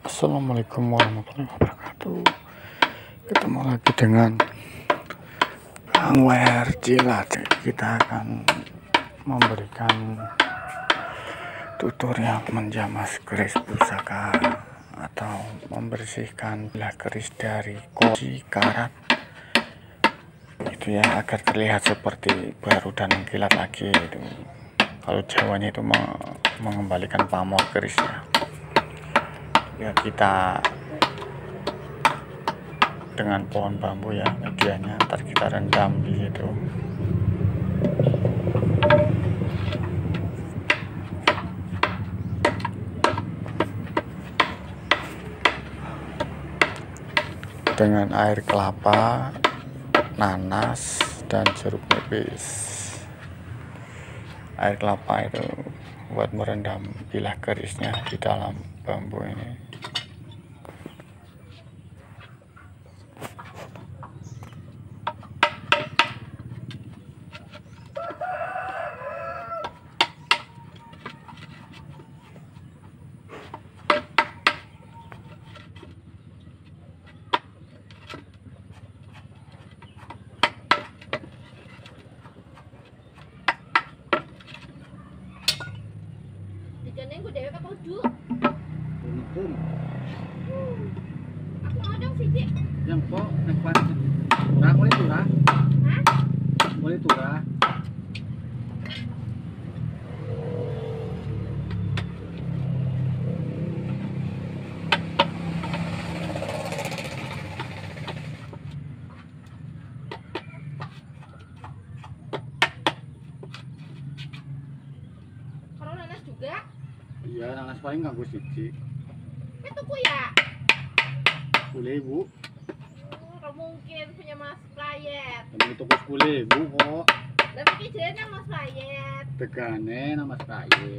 Assalamualaikum warahmatullahi wabarakatuh. Ketemu lagi dengan Kang WR Jilat. Kita akan memberikan tutorial menjamas keris pusaka atau membersihkan bilah keris dari kunci karat itu ya, agar terlihat seperti baru dan kilat lagi itu. Kalau Jawanya itu mengembalikan pamor keris ya, kita dengan pohon bambu ya, medianya ntar kita rendam di situ. Dengan air kelapa, nanas, dan jeruk nipis. Air kelapa itu buat merendam bilah kerisnya di dalam bambu ini. Jangan gue dewe apa ujuk? Untung. Aku mau dong sih, Cik. Yang kok tempat. Nah, boleh turah. Hah? Boleh turah. Kalau nanas juga? Iya, nanas paling nganggo siji. Tuku ya? Boleh, Bu. Kalau mungkin punya Mas Playet. Tapi toko 10.000 kok. Tapi kejadian Mas Playet. Tegane nama sekali.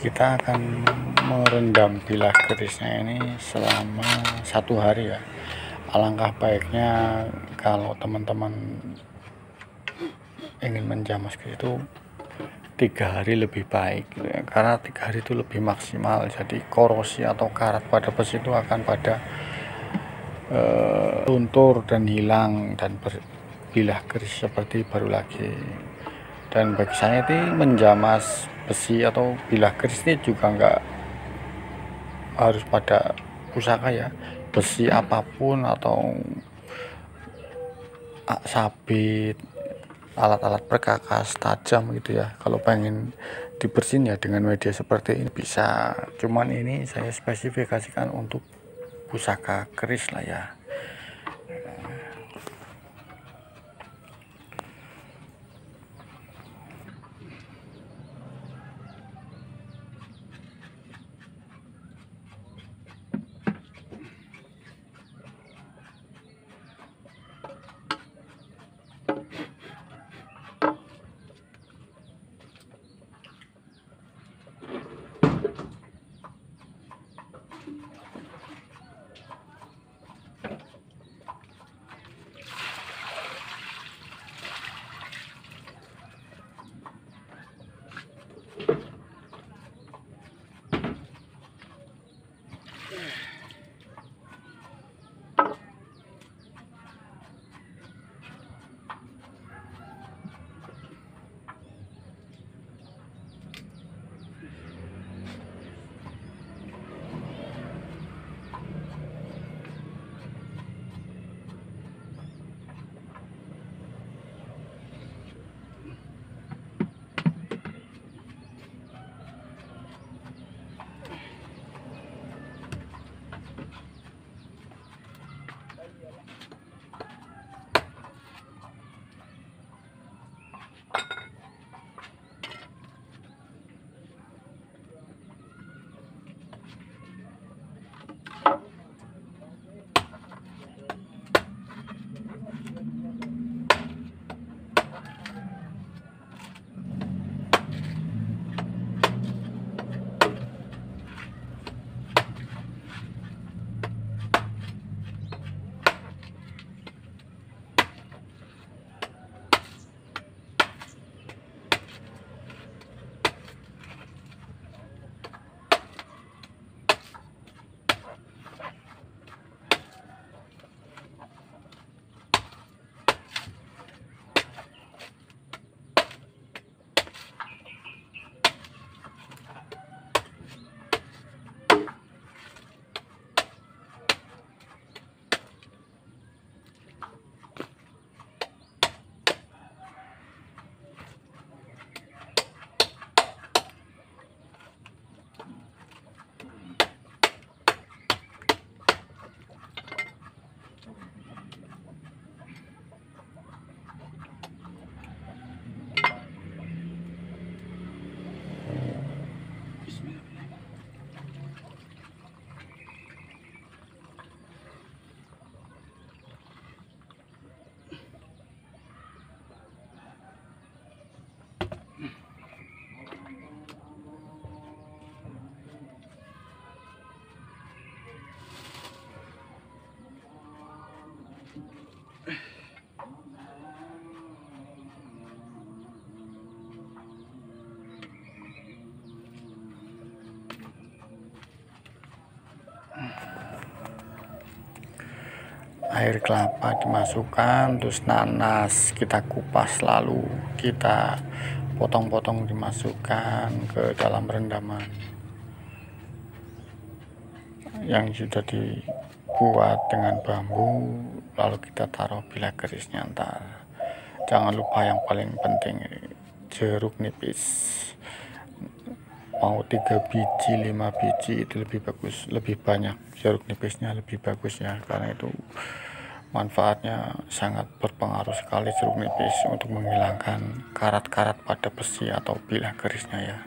Kita akan merendam bilah kerisnya ini selama 1 hari ya. Alangkah baiknya kalau teman-teman ingin menjamas keris itu 3 hari lebih baik ya. Karena 3 hari itu lebih maksimal, jadi korosi atau karat pada besi itu akan pada luntur dan hilang, dan bilah keris seperti baru lagi. Dan bagi saya itu menjamas besi atau bilah keris ini juga nggak harus pada pusaka ya, besi apapun atau sabit, alat-alat perkakas tajam gitu ya. Kalau pengen dibersihin ya dengan media seperti ini bisa, cuman ini saya spesifikasikan untuk pusaka keris lah ya. air kelapa dimasukkan, terus nanas kita kupas lalu kita potong-potong dimasukkan ke dalam rendaman yang sudah dibuat dengan bambu, lalu kita taruh bila kerisnya. Ntar jangan lupa yang paling penting jeruk nipis, mau 3 biji 5 biji itu lebih bagus, lebih banyak jeruk nipisnya lebih bagus ya, karena itu manfaatnya sangat berpengaruh sekali jeruk nipis untuk menghilangkan karat-karat pada besi atau bilah kerisnya ya.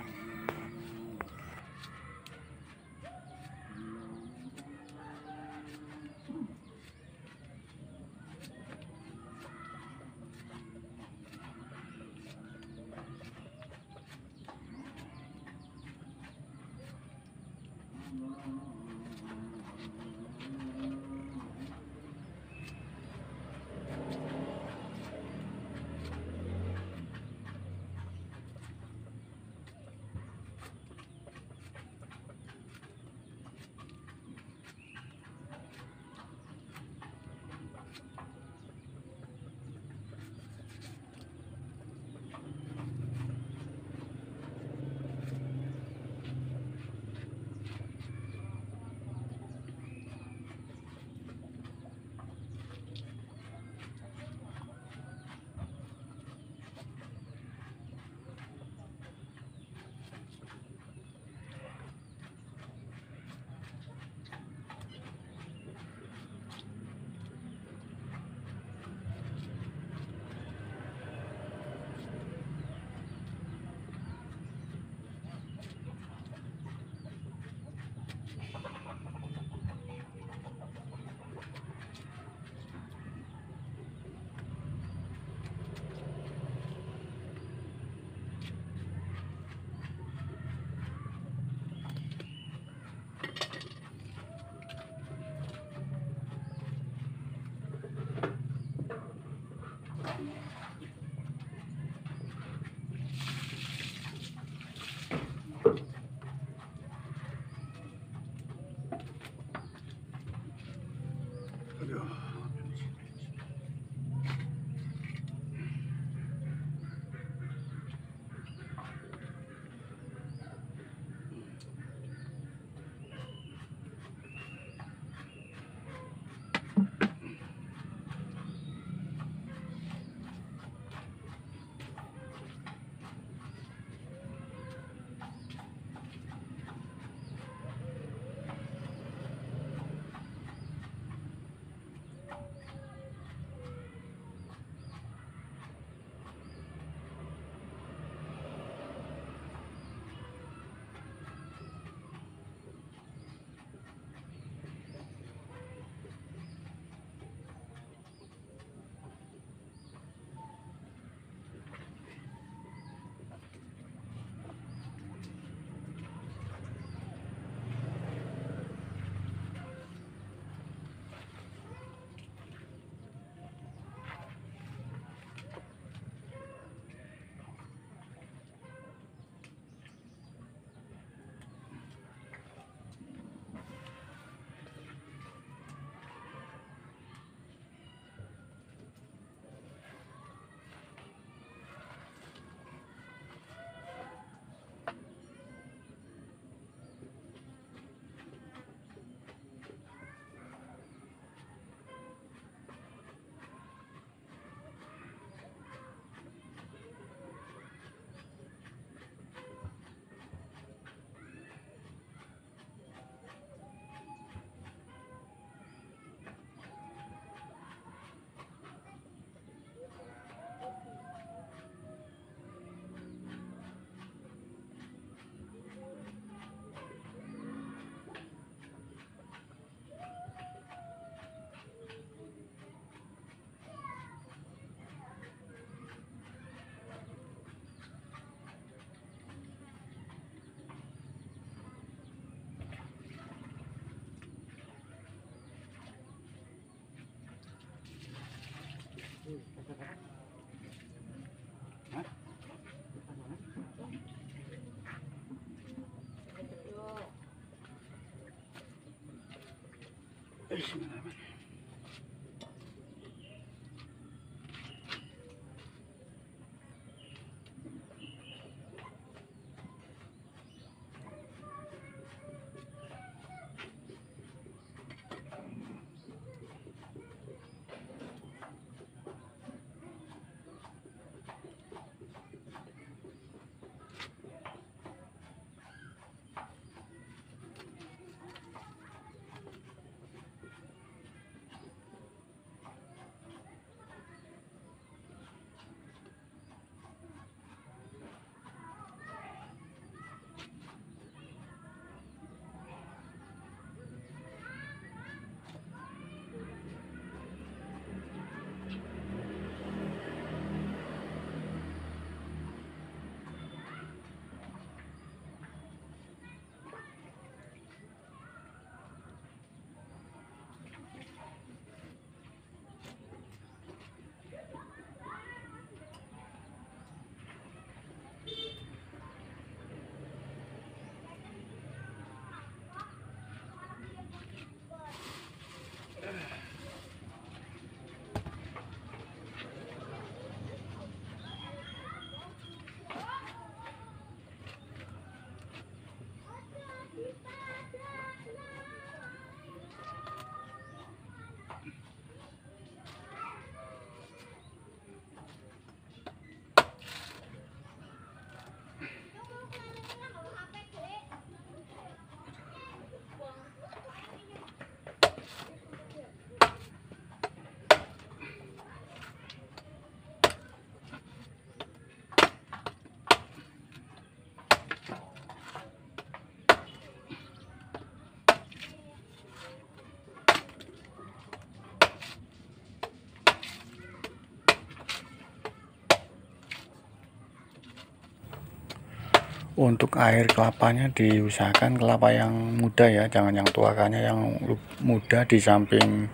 Untuk air kelapanya diusahakan kelapa yang muda ya, jangan yang tua, karena yang muda di samping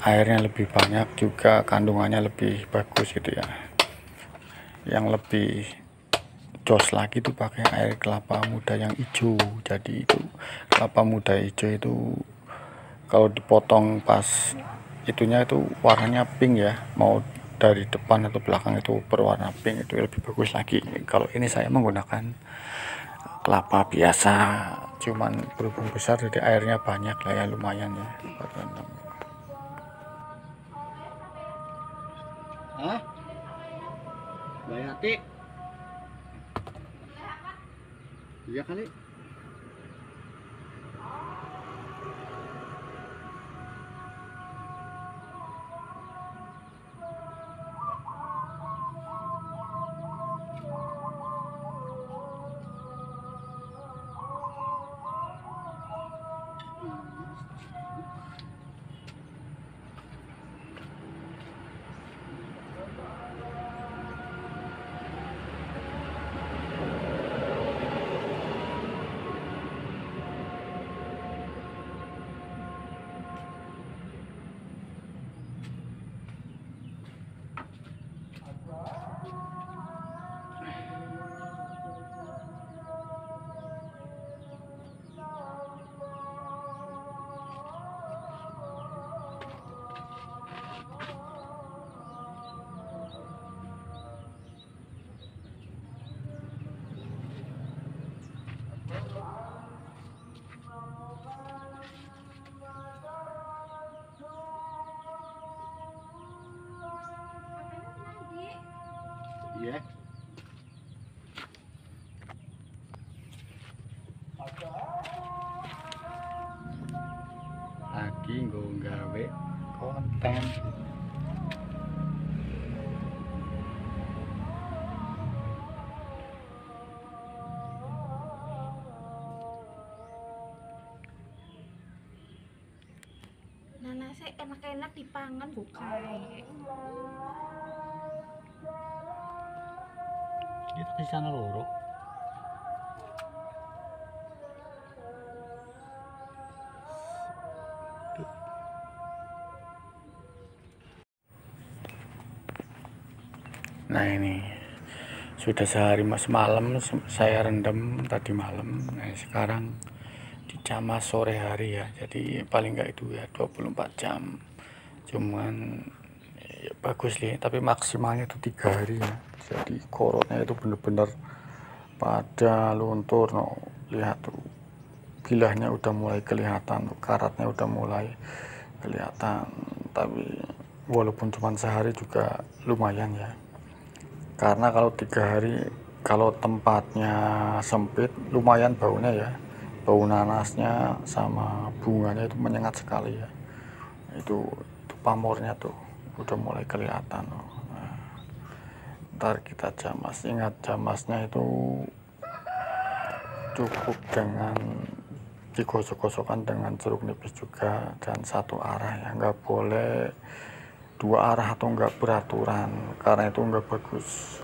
airnya lebih banyak juga kandungannya lebih bagus gitu ya. Yang lebih jos lagi itu pakai air kelapa muda yang hijau. Jadi itu kelapa muda hijau itu kalau dipotong pas itunya itu warnanya pink ya, mau dari depan atau belakang itu berwarna pink, itu lebih bagus lagi. Kalau ini saya menggunakan kelapa biasa, cuman berhubung besar jadi airnya banyak lah ya, lumayan ya buat rendam. Hah? Bayati? Iya kali. Iya. Lagi nggo gawe konten. Nanasnya enak-enak dipangan bukan? Itu di sana loro. Nah ini sudah sehari semalam saya rendam tadi malam. Nah sekarang dicamas sore hari ya, jadi paling enggak itu ya 24 jam. Cuman ya, bagus nih, tapi maksimalnya itu 3 hari ya. Jadi korotnya itu bener-bener pada luntur, no. Lihat tuh, bilahnya udah mulai kelihatan, karatnya udah mulai kelihatan. Tapi walaupun cuma sehari juga lumayan ya, karena kalau 3 hari, kalau tempatnya sempit lumayan baunya ya, bau nanasnya sama bunganya itu menyengat sekali ya. Itu pamornya tuh udah mulai kelihatan. Nah, ntar kita jamas, ingat jamasnya itu cukup dengan digosok-gosokkan dengan jeruk nipis juga, dan satu arah ya, nggak boleh 2 arah atau nggak beraturan, karena itu nggak bagus.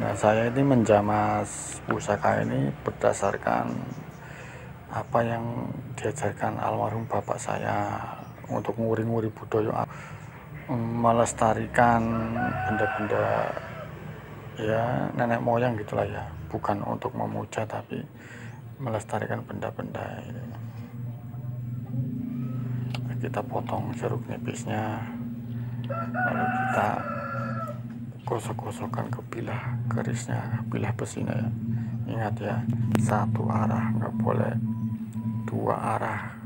Nah saya ini menjamas pusaka ini berdasarkan apa yang diajarkan almarhum bapak saya, untuk nguri-nguri budaya, melestarikan benda-benda ya nenek moyang gitulah ya, bukan untuk memuja tapi melestarikan benda-benda ini. Nah, kita potong jeruk nipisnya, lalu kita gosok-gosokkan ke bilah kerisnya, bilah besinya ya. Ingat ya, satu arah, nggak boleh 2 arah.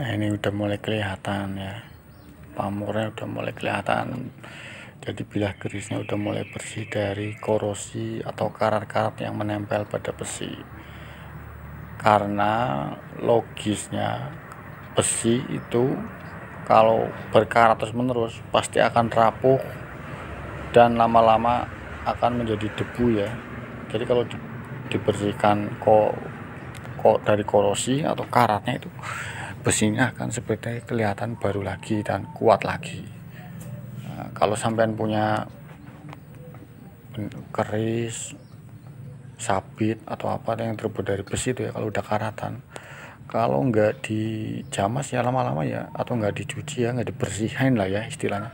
Nah ini udah mulai kelihatan ya, pamornya udah mulai kelihatan. Jadi bilah kerisnya udah mulai bersih dari korosi atau karat-karat yang menempel pada besi. Karena logisnya besi itu kalau berkarat terus menerus pasti akan rapuh dan lama-lama akan menjadi debu ya. Jadi kalau dibersihkan kok dari korosi atau karatnya itu, besinya akan seperti kelihatan baru lagi dan kuat lagi. Nah, kalau sampean punya keris sabit atau apa yang terbuat dari besi itu ya, kalau udah karatan, kalau nggak dijamas ya lama-lama ya, atau nggak dicuci ya, nggak dibersihin lah ya istilahnya,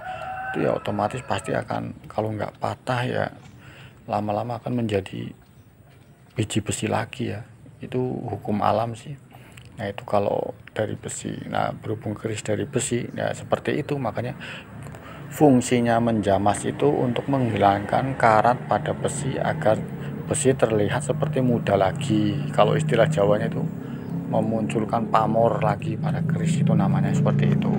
itu ya otomatis pasti akan, kalau nggak patah ya lama-lama akan menjadi biji besi lagi ya. Itu hukum alam sih. Nah itu kalau dari besi. Nah berhubung keris dari besi ya seperti itu, makanya fungsinya menjamas itu untuk menghilangkan karat pada besi agar besi terlihat seperti muda lagi. Kalau istilah Jawanya itu memunculkan pamor lagi pada keris, itu namanya seperti itu.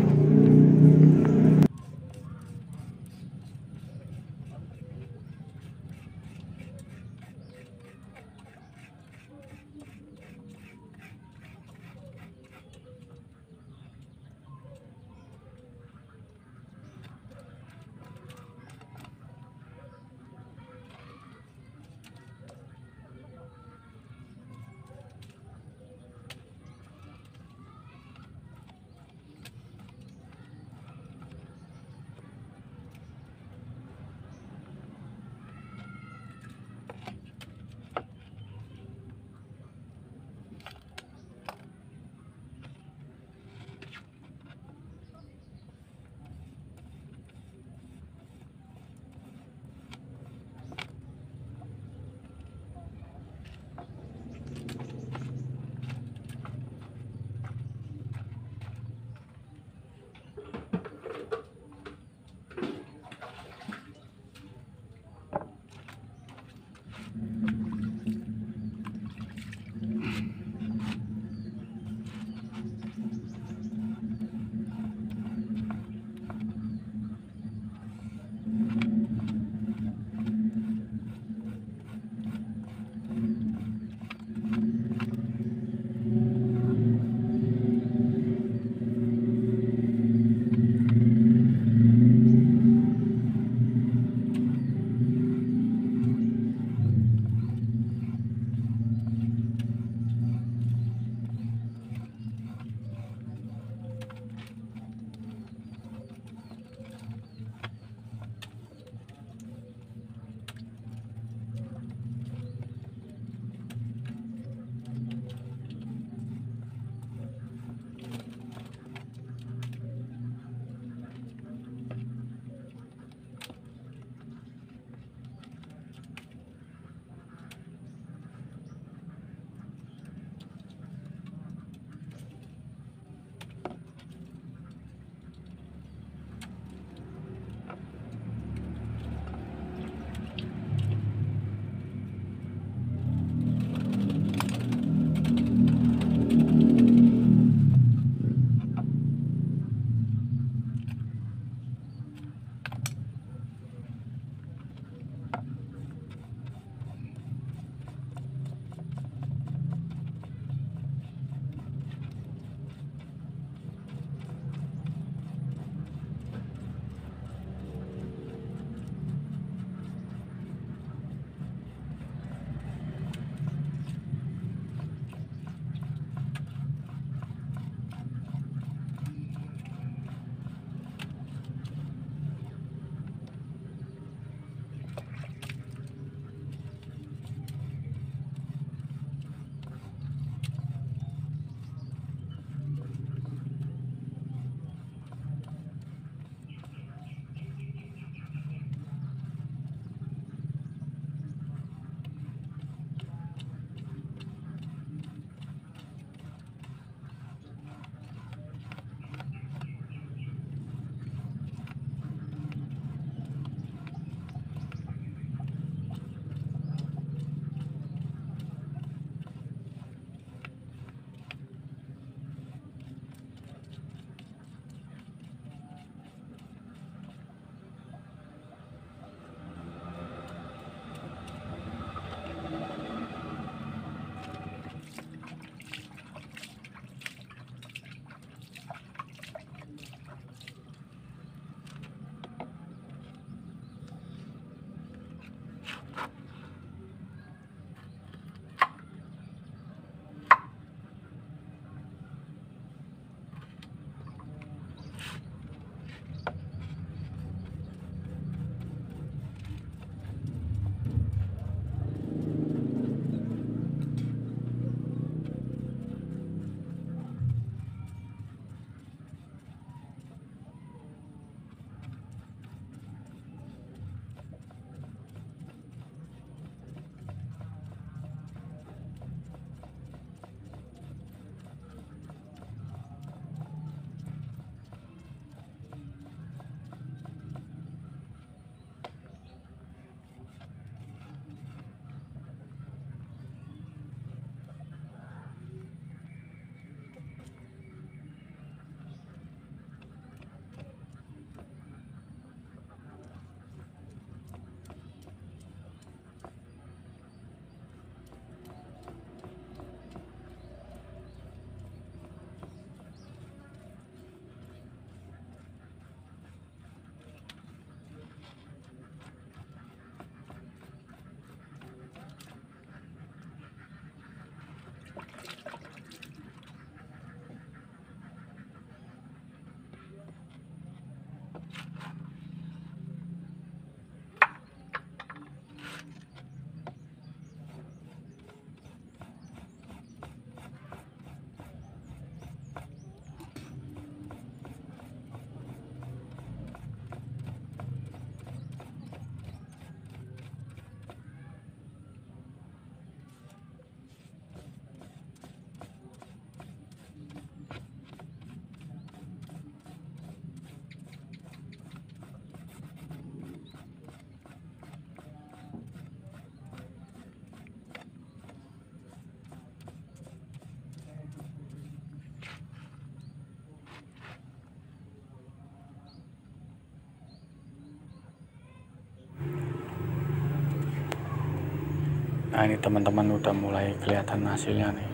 Nah ini teman-teman udah mulai kelihatan hasilnya nih.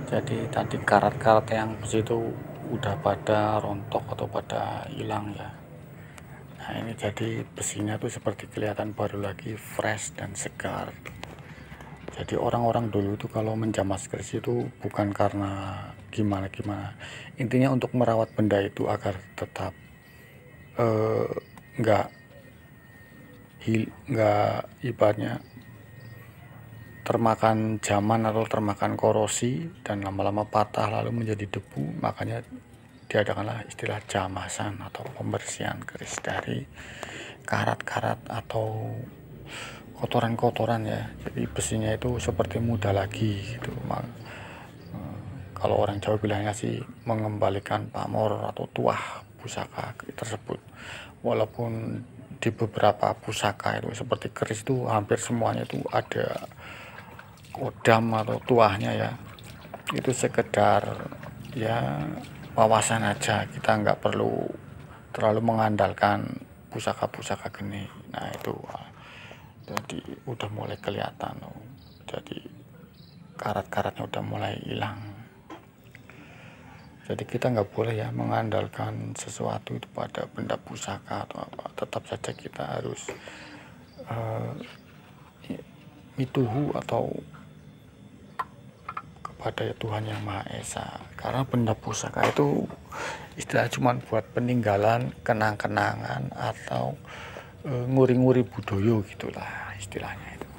Jadi tadi karat-karat yang besi itu udah pada rontok atau pada hilang ya. Nah ini jadi besinya tuh seperti kelihatan baru lagi, fresh dan segar. Jadi orang-orang dulu itu kalau menjamas keris itu bukan karena gimana-gimana, intinya untuk merawat benda itu agar tetap nggak ibaratnya termakan zaman atau termakan korosi dan lama-lama patah lalu menjadi debu. Makanya diadakanlah istilah jamasan atau pembersihan keris dari karat-karat atau kotoran-kotoran ya. Jadi besinya itu seperti muda lagi gitu. Kalau orang Jawa bilangnya sih mengembalikan pamor atau tuah pusaka tersebut. Walaupun di beberapa pusaka itu seperti keris itu hampir semuanya itu ada kodam atau tuahnya ya. Itu sekedar ya wawasan aja, kita nggak perlu terlalu mengandalkan pusaka-pusaka geni. Nah itu jadi udah mulai kelihatan loh. Jadi karat-karatnya udah mulai hilang. Jadi kita nggak boleh ya mengandalkan sesuatu itu pada benda pusaka atau apa. Tetap saja kita harus mituhu atau kepada Tuhan Yang Maha Esa. Karena benda pusaka itu istilah cuma buat peninggalan, kenang-kenangan atau nguri-nguri budaya gitulah istilahnya itu.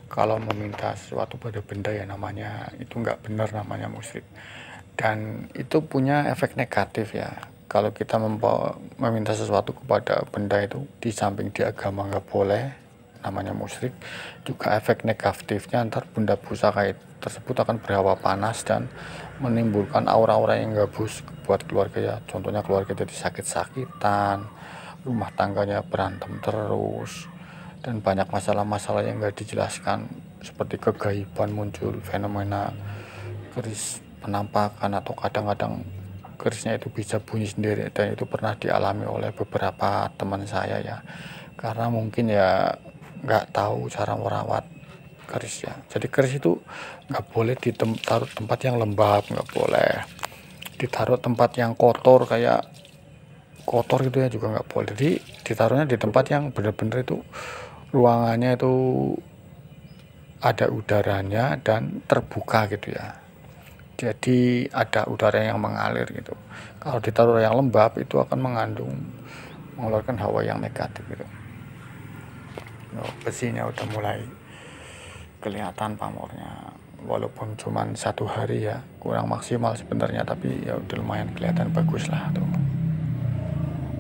Kalau meminta sesuatu pada benda ya namanya itu nggak benar, namanya musyrik, dan itu punya efek negatif ya. Kalau kita meminta sesuatu kepada benda itu, di samping di agama nggak boleh, namanya musyrik, juga efek negatifnya antar benda pusaka tersebut akan berhawa panas dan menimbulkan aura-aura yang gabus buat keluarga ya. Contohnya keluarga jadi sakit-sakitan, rumah tangganya berantem terus, dan banyak masalah-masalah yang nggak dijelaskan seperti kegaiban muncul, fenomena keris penampakan, atau kadang-kadang kerisnya itu bisa bunyi sendiri, dan itu pernah dialami oleh beberapa teman saya ya, karena mungkin ya nggak tahu cara merawat keris ya. Jadi keris itu nggak boleh ditaruh tempat yang lembab, nggak boleh ditaruh tempat yang kotor kayak kotor gitu ya, juga nggak boleh. Jadi ditaruhnya di tempat yang benar-benar itu ruangannya itu ada udaranya dan terbuka gitu ya. Jadi ada udara yang mengalir gitu. Kalau ditaruh yang lembab itu akan mengeluarkan hawa yang negatif gitu. Besinya udah mulai kelihatan pamornya, walaupun cuma 1 hari ya, kurang maksimal sebenarnya, tapi ya udah lumayan kelihatan bagus lah tuh.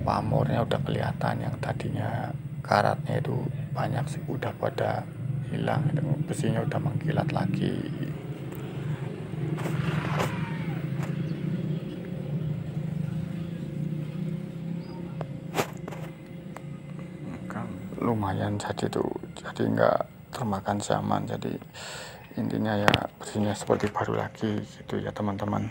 Pamornya udah kelihatan, yang tadinya karatnya itu banyak sih udah pada hilang, besinya udah mengkilat lagi. Kan lumayan jadi nggak termakan zaman, jadi intinya ya besinya seperti baru lagi gitu ya teman-teman.